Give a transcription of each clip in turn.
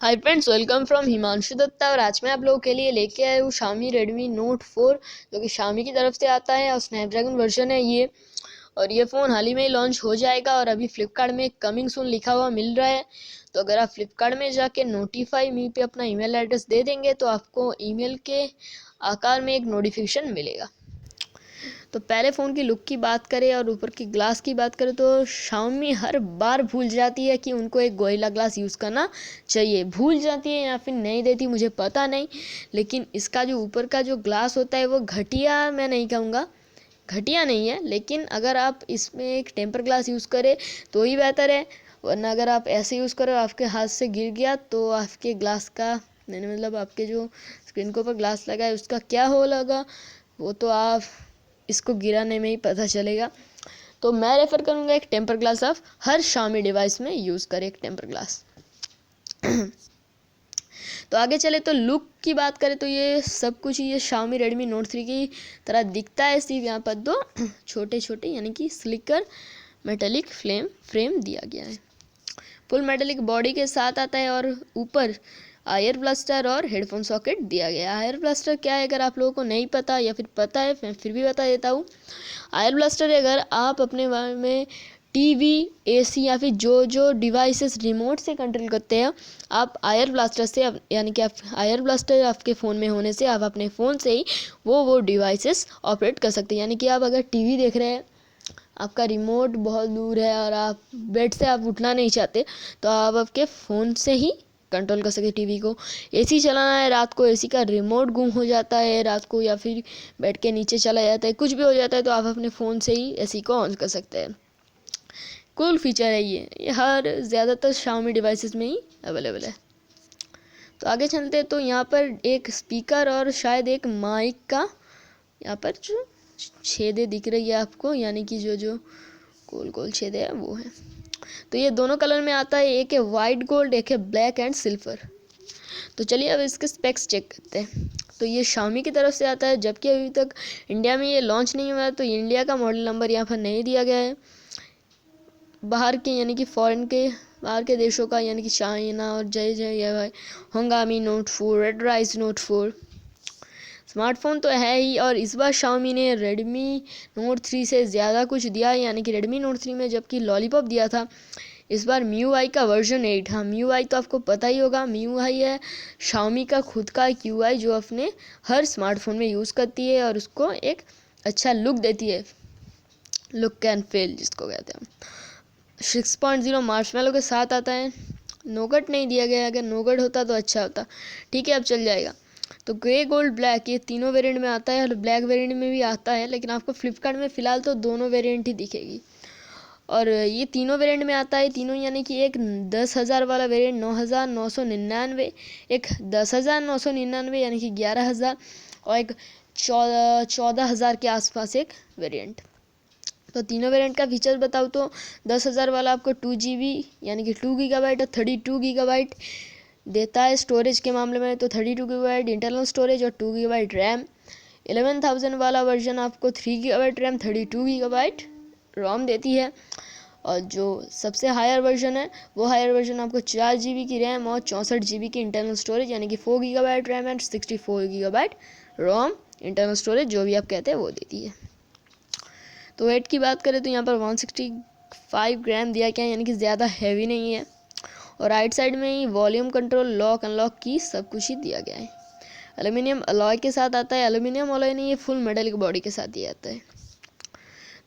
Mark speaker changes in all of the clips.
Speaker 1: Hi friends, welcome from Himanshu Datta. और आज मैं आप लोगों के लिए लेके आया हूँ Xiaomi Redmi Note 4, जो कि Xiaomi की तरफ से आता है और स्नैपड्रैगन वर्जन है ये। और ये फ़ोन हाल ही में लॉन्च हो जाएगा और अभी फ्लिपकार्ट में कमिंग सून लिखा हुआ मिल रहा है। तो अगर आप फ्लिपकार्ट में जाके नोटिफाई मी पे अपना ईमेल एड्रेस दे देंगे तो आपको ईमेल के आकार में एक नोटिफिकेशन मिलेगा। तो पहले फ़ोन की लुक की बात करें और ऊपर की ग्लास की बात करें तो Xiaomi हर बार भूल जाती है कि उनको एक गोरिल्ला ग्लास यूज़ करना चाहिए। भूल जाती है या फिर नहीं देती, मुझे पता नहीं, लेकिन इसका जो ऊपर का जो ग्लास होता है वो घटिया मैं नहीं कहूँगा, घटिया नहीं है, लेकिन अगर आप इसमें एक टेम्पर ग्लास यूज़ करें तो ही बेहतर है। वरना अगर आप ऐसे यूज़ करो आपके हाथ से गिर गया तो आपके ग्लास का मतलब आपके जो स्क्रीन के ऊपर ग्लास लगा है उसका क्या हो लगा, वो तो आप इसको गिराने में ही पता चलेगा। तो मैं रेफ़र करूँगा एक टेम्पर ग्लास आप हर Xiaomi डिवाइस में यूज़ करें, एक टेम्पर ग्लास। तो आगे चले तो लुक की बात करें तो ये सब कुछ ये Xiaomi Redmi Note 3 की तरह दिखता है। सिर्फ यहाँ पर दो छोटे छोटे यानी कि स्लिकर मेटेलिक फ्रेम दिया गया है। फुल मेटेलिक बॉडी के साथ आता है और ऊपर आयर ब्लास्टर और हेडफोन सॉकेट दिया गया है। आयर ब्लास्टर क्या है अगर आप लोगों को नहीं पता या फिर पता है, मैं फिर भी बता देता हूँ। आयर ब्लास्टर अगर आप अपने बारे में टीवी, एसी या फिर जो जो डिवाइसेस रिमोट से कंट्रोल करते हैं, आप आयर ब्लास्टर से यानी कि आप आयर ब्लास्टर आपके फ़ोन में होने से आप अपने फ़ोन से ही वो डिवाइसेस ऑपरेट कर सकते हैं। यानी कि आप अगर टीवी देख रहे हैं, आपका रिमोट बहुत दूर है और आप बेड से आप उठना नहीं चाहते, तो आप आपके फ़ोन से ही कंट्रोल कर सकते टीवी को। एसी चलाना है, रात को एसी का रिमोट गुम हो जाता है रात को, या फिर बेड के नीचे चला जाता है, कुछ भी हो जाता है, तो आप अपने फ़ोन से ही एसी को ऑन कर सकते हैं। कूल फीचर है ये हर ज़्यादातर Xiaomi डिवाइसेस में ही अवेलेबल है। तो आगे चलते हैं तो यहाँ पर एक स्पीकर और शायद एक माइक का यहाँ पर जो छेदे दिख रही है आपको, यानी कि जो जो गोल गोल छेदे है वो है। तो ये दोनों कलर में आता है, एक है वाइट गोल्ड, एक है ब्लैक एंड सिल्वर। तो चलिए अब इसके स्पेक्स चेक करते हैं। तो ये Xiaomi की तरफ से आता है, जबकि अभी तक इंडिया में ये लॉन्च नहीं हुआ है, तो इंडिया का मॉडल नंबर यहाँ पर नहीं दिया गया है। बाहर के यानी कि फॉरेन के बाहर के देशों का यानी कि चाइना और जय जय या भाई होंगामी note 4, red rice note 4 smartphone तो है ही। और इस बार Xiaomi ने Redmi Note 3 से ज़्यादा कुछ दिया है, यानी कि Redmi Note 3 में जबकि लॉलीपॉप दिया था, इस बार MIUI का वर्जन 8। हाँ, MIUI तो आपको पता ही होगा, MIUI है Xiaomi का खुद का एक UI जो अपने हर स्मार्टफोन में यूज़ करती है और उसको एक अच्छा लुक देती है, लुक एंड फील जिसको कहते हैं। 6.0 मार्शमैलो के साथ आता है। नोगट नहीं दिया गया, अगर नोगट होता तो अच्छा होता, ठीक है अब चल जाएगा। तो ग्रे गोल्ड ब्लैक ये तीनों वेरिएंट में आता है और ब्लैक वेरिएंट में भी आता है, लेकिन आपको फ्लिपकार्ट में फ़िलहाल तो दोनों वेरिएंट ही दिखेगी। और ये तीनों वेरिएंट में आता है, तीनों यानी कि एक 10,000 वाला वेरिएंट 9,999, एक 10,999 यानी कि 11,000, और एक 14,000 के आसपास एक वेरिएंट। तो तीनों वेरिएंट का फीचर बताऊँ तो 10,000 वाला आपको 2GB यानी कि 2 GB और 32 GB देता है। स्टोरेज के मामले में तो 32 GB इंटरनल स्टोरेज और 2 GB रैम। 11,000 वाला वर्जन आपको 3 GB रैम 32 GB रोम देती है। और जो सबसे हायर वर्जन है वो हायर वर्जन आपको 4GB की रैम और 64GB की इंटरनल स्टोरेज यानी कि 4 GB RAM and 64 GB ROM internal storage जो भी आप कहते हैं वो देती है। तो वेट की बात करें तो यहाँ पर 165 ग्राम दिया गया है, यानी कि ज़्यादा हैवी नहीं है। और राइट साइड में ही वॉल्यूम कंट्रोल, लॉक अनलॉक की सब कुछ ही दिया गया है। एल्यूमिनियम अलॉय के साथ आता है, एल्यूमिनियम अलॉय नहीं, ये फुल मेटलिक बॉडी के साथ दिया जाता है।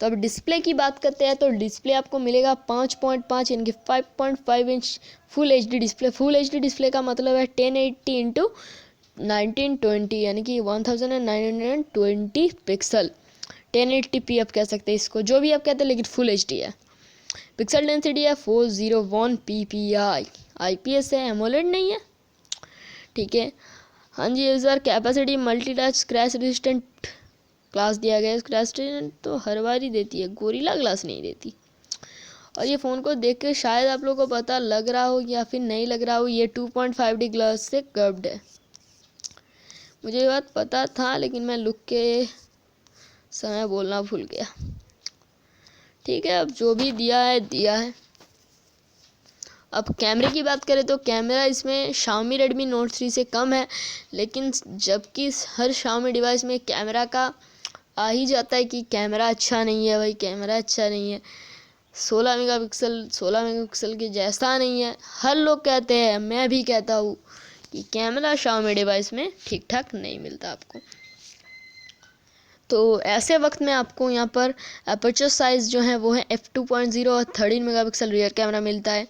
Speaker 1: तो अब डिस्प्ले की बात करते हैं तो डिस्प्ले आपको मिलेगा 5.5 यानी कि 5.5 inch full H D display. Full H D display का मतलब है 1080 इंटू 1920 यानी कि 1920 पिक्सल। 1080p आप कह सकते हैं इसको, जो भी आप कहते हैं, लेकिन फुल एच डी है। पिक्सल डेंसिटी है 401 ppi, IPS है, एमोलेड नहीं है, ठीक है। हाँ जी, इस बार capacity multi touch scratch resistant glass दिया गया है। स्क्रैच रेजिस्टेंट तो हर बार ही देती है, गोरिल्ला ग्लास नहीं देती। और ये फ़ोन को देख के शायद आप लोगों को पता लग रहा हो या फिर नहीं लग रहा हो, ये 2.5D ग्लास से कर्व्ड है। मुझे ये बात पता था लेकिन मैं लुक के समय बोलना भूल गया। ठीक है, अब जो भी दिया है दिया है। अब कैमरे की बात करें तो कैमरा इसमें Xiaomi Redmi Note 3 से कम है, लेकिन जबकि हर Xiaomi डिवाइस में कैमरा का आ ही जाता है कि कैमरा अच्छा नहीं है भाई, कैमरा अच्छा नहीं है, 16 मेगापिक्सल के जैसा नहीं है। हर लोग कहते हैं, मैं भी कहता हूँ कि कैमरा Xiaomi डिवाइस में ठीक ठाक नहीं मिलता आपको। तो ऐसे वक्त में आपको यहाँ पर अपर्चर साइज़ जो है वो है f2.0 और 13 मेगापिक्सल रियर कैमरा मिलता है।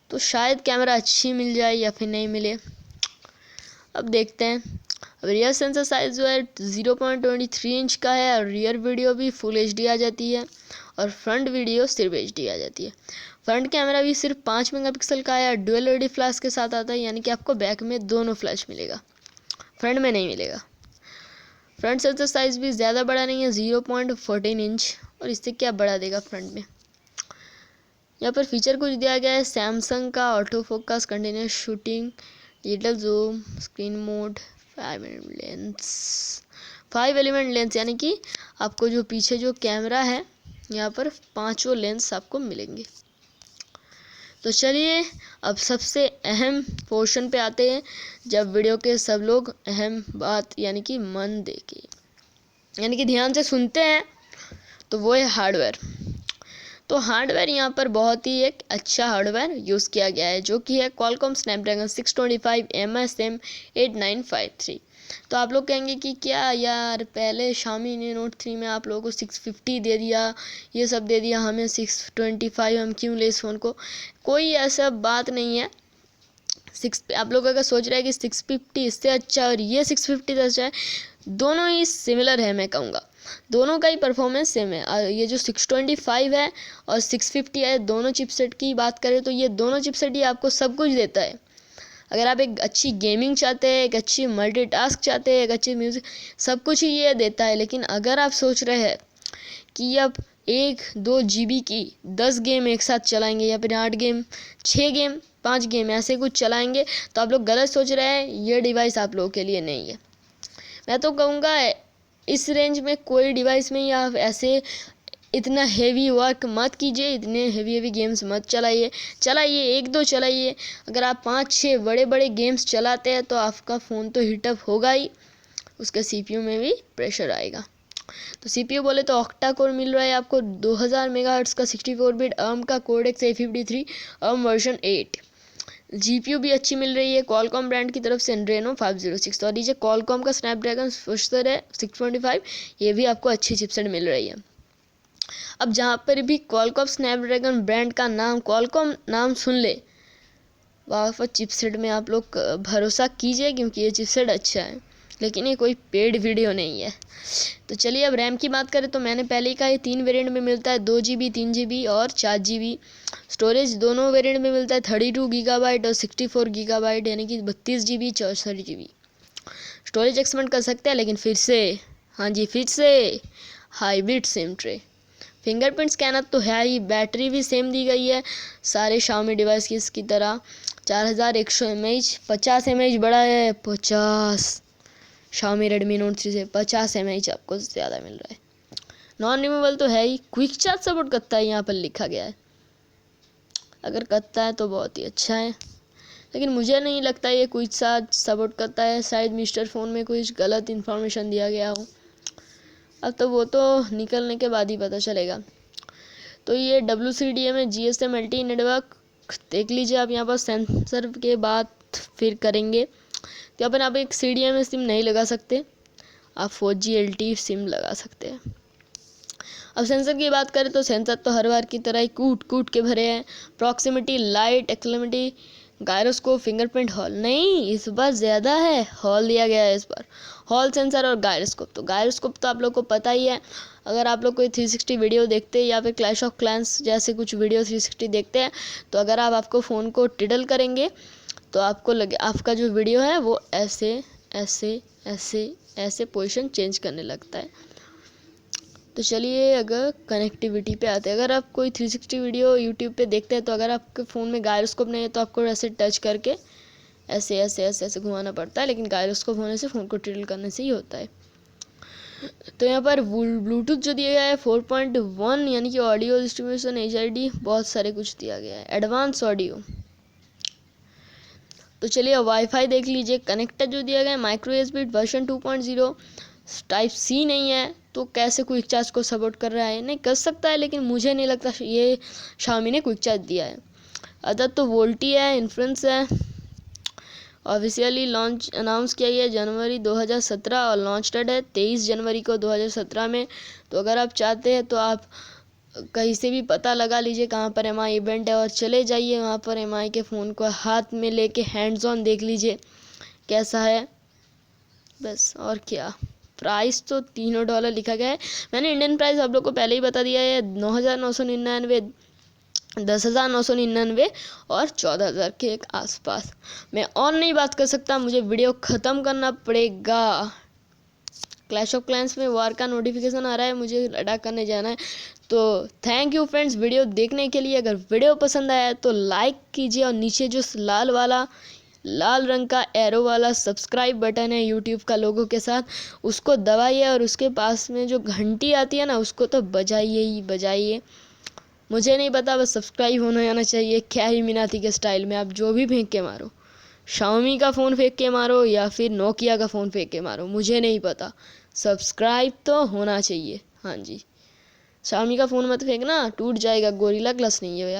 Speaker 1: तो शायद कैमरा अच्छी मिल जाए या फिर नहीं मिले, अब देखते हैं। अब रियर सेंसर साइज़ जो है 0.23 इंच का है और रियर वीडियो भी फुल HD आ जाती है और फ्रंट वीडियो सिर्फ HD आ जाती है। फ्रंट कैमरा भी सिर्फ 5 मेगापिक्सल का है और डुअल LED फ्लैश के साथ आता है, यानी कि आपको बैक में दोनों फ्लैश मिलेगा, फ्रंट में नहीं मिलेगा। फ्रंट सेंसर साइज़ भी ज़्यादा बड़ा नहीं है, 0.14 इंच, और इससे क्या बढ़ा देगा फ्रंट में। यहाँ पर फीचर कुछ दिया गया है सैमसंग का auto focus, continuous shooting, digital zoom, screen mode, 5 element lens, यानी कि आपको जो पीछे जो कैमरा है यहाँ पर 5 लेंस आपको मिलेंगे। तो चलिए अब सबसे अहम पोर्शन पे आते हैं, जब वीडियो के सब लोग अहम बात यानी कि मन दे के यानी कि ध्यान से सुनते हैं, तो वो है हार्डवेयर। तो हार्डवेयर यहाँ पर बहुत ही एक अच्छा हार्डवेयर यूज़ किया गया है, जो कि है Qualcomm Snapdragon 625 MSM 8953। तो आप लोग कहेंगे कि क्या यार, पहले Xiaomi ने Note 3 में आप लोगों को 650 दे दिया, ये सब दे दिया, हमें 625, हम क्यों ले इस फ़ोन को। कोई ऐसा बात नहीं है। आप लोग अगर सोच रहे हैं कि 650 इससे अच्छा और ये 650 से अच्छा है, दोनों ही सिमिलर है, मैं कहूँगा दोनों का ही परफॉर्मेंस सेम है। ये जो 625 है और 650 है, दोनों चिपसेट की बात करें तो ये दोनों चिपसेट ही आपको सब कुछ देता है। अगर आप एक अच्छी गेमिंग चाहते हैं, एक अच्छी मल्टीटास्क चाहते हैं, एक अच्छी म्यूज़िक, सब कुछ ही ये देता है। लेकिन अगर आप सोच रहे हैं कि अब 1-2 GB की 10 गेम एक साथ चलाएंगे या फिर 8 गेम, 6 गेम, 5 गेम ऐसे कुछ चलाएंगे, तो आप लोग गलत सोच रहे हैं। ये डिवाइस आप लोगों के लिए नहीं है। मैं तो कहूँगा इस रेंज में कोई डिवाइस में या ऐसे इतना हेवी वर्क मत कीजिए, इतने हेवी गेम्स मत चलाइए। 1-2 चलाइए। अगर आप 5-6 बड़े बड़े गेम्स चलाते हैं तो आपका फ़ोन तो हीटअप होगा ही, उसके CPU में भी प्रेशर आएगा। तो CPU बोले तो ऑक्टा कोर मिल रहा है आपको 2000 मेगाहर्ट्ज़ का 64 बिट ARM का cortex A53 ARM version 8। GPU भी अच्छी मिल रही है Qualcomm ब्रांड की तरफ से Adreno 506। और ये Qualcomm का स्नैपड्रैगन प्रोसेसर है 625, ये भी आपको अच्छी चिपसेट मिल रही है। अब जहाँ पर भी Qualcomm स्नैपड्रैगन ब्रांड का नाम, Qualcomm नाम सुन ले, वहाँ पर चिपसेट में आप लोग भरोसा कीजिए, क्योंकि ये चिपसेट अच्छा है, लेकिन ये कोई पेड वीडियो नहीं है। तो चलिए अब रैम की बात करें तो मैंने पहले ही कहा, ये 3 वेरिएंट में मिलता है, 2 GB, 3 GB और 4 GB। स्टोरेज दोनों वेरिएंट में मिलता है 32 GB और 64 GB, यानी कि 32 GB 64 GB। स्टोरेज एक्सपेंड कर सकते हैं, लेकिन फिर से hybrid SIM tray. Fingerprint scanner तो है ही, बैटरी भी सेम दी गई है सारे Xiaomi डिवाइस की इसकी तरह, 4100 mAh, 50 mAh बड़ा है, 50 Xiaomi Redmi Note 3 से 50 mAh आपको ज़्यादा मिल रहा है। नॉन रिमूवेबल तो है ही, क्विक चार्ज सपोर्ट करता है, यहाँ पर लिखा गया है। अगर करता है तो बहुत ही अच्छा है, लेकिन मुझे नहीं लगता ये क्विक चार्ज सपोर्ट करता है। शायद मिस्टर फ़ोन में कुछ गलत इन्फॉर्मेशन दिया गया हो, अब तो वो तो निकलने के बाद ही पता चलेगा। तो ये WCDMA में GSM LTE नेटवर्क देख लीजिए आप, यहाँ पर सेंसर के बाद फिर करेंगे तो यहाँ पर आप एक CDMA सिम नहीं लगा सकते, आप 4G LTE सिम लगा सकते हैं। अब सेंसर की बात करें तो सेंसर तो हर बार की तरह ही कूट के भरे हैं। Proximity, light, accelerometer, gyroscope, fingerprint, hall नहीं, इस बार ज़्यादा है, हॉल दिया गया है इस बार, हॉल सेंसर और गायरोस्कोप। तो गायरोस्कोप तो आप लोग को पता ही है, अगर आप लोग कोई 360 वीडियो देखते हैं या फिर क्लैश ऑफ क्लैंस जैसे कुछ वीडियो 360 देखते हैं, तो अगर आप आपको फ़ोन को टिडल करेंगे तो आपको लगे आपका जो वीडियो है वो ऐसे ऐसे ऐसे ऐसे पोजीशन चेंज करने लगता है। तो चलिए अगर कनेक्टिविटी पे आते हैं, अगर आप कोई 360 वीडियो यूट्यूब पे देखते हैं तो अगर आपके फ़ोन में गायरोस्कोप नहीं है तो आपको ऐसे टच करके ऐसे ऐसे ऐसे ऐसे घुमाना पड़ता है, लेकिन गायरोस्कोप होने से फ़ोन को टिल्ट करने से ही होता है। तो यहाँ पर ब्लूटूथ जो दिया गया है 4.1, यानी कि ऑडियो डिस्ट्रीब्यूशन, HID, बहुत सारे कुछ दिया गया है। एडवांस ऑडियो तो चलिए वाईफाई देख लीजिए, कनेक्टर जो दिया गया है micro USB version 2.0, type C नहीं है, तो कैसे क्विक चार्ज को सपोर्ट कर रहा है? नहीं कर सकता है, लेकिन मुझे नहीं लगता ये Xiaomi ने क्विक चार्ज दिया है। अदर तो वोल्टी है, इन्फ्लुएंस है। ऑफिशियली लॉन्च अनाउंस किया गया जनवरी 2017 और लॉन्च डेट है 23 जनवरी को 2017 में। तो अगर आप चाहते हैं तो आप कहीं से भी पता लगा लीजिए कहाँ पर MI इवेंट है और चले जाइए वहाँ पर MI के फ़ोन को हाथ में लेके हैंड्स ऑन देख लीजिए कैसा है, बस। और क्या, प्राइस तो $3 लिखा गया है। मैंने इंडियन प्राइस आप लोग को पहले ही बता दिया है, 9,999, 10,999 और 14,000 के एक आसपास। मैं और नहीं बात कर सकता, मुझे वीडियो ख़त्म करना पड़ेगा। क्लैश ऑफ क्लैंस में वार का नोटिफिकेशन आ रहा है, मुझे अटैक करने जाना है। तो थैंक यू फ्रेंड्स वीडियो देखने के लिए। अगर वीडियो पसंद आया तो लाइक कीजिए और नीचे जो लाल रंग का एरो वाला सब्सक्राइब बटन है यूट्यूब का लोगो के साथ, उसको दबाइए और उसके पास में जो घंटी आती है ना, उसको तो बजाइए ही बजाइए। मुझे नहीं पता, बस सब्सक्राइब होना आना चाहिए। कैरी मिनाती के स्टाइल में आप जो भी फेंक के मारो, Xiaomi का फ़ोन फेंक के मारो या फिर नोकिया का फ़ोन फेंक के मारो, मुझे नहीं पता, सब्सक्राइब तो होना चाहिए। हाँ जी, Xiaomi का फ़ोन मत फेंकना, टूट जाएगा, गोरिल्ला ग्लास नहीं है यार।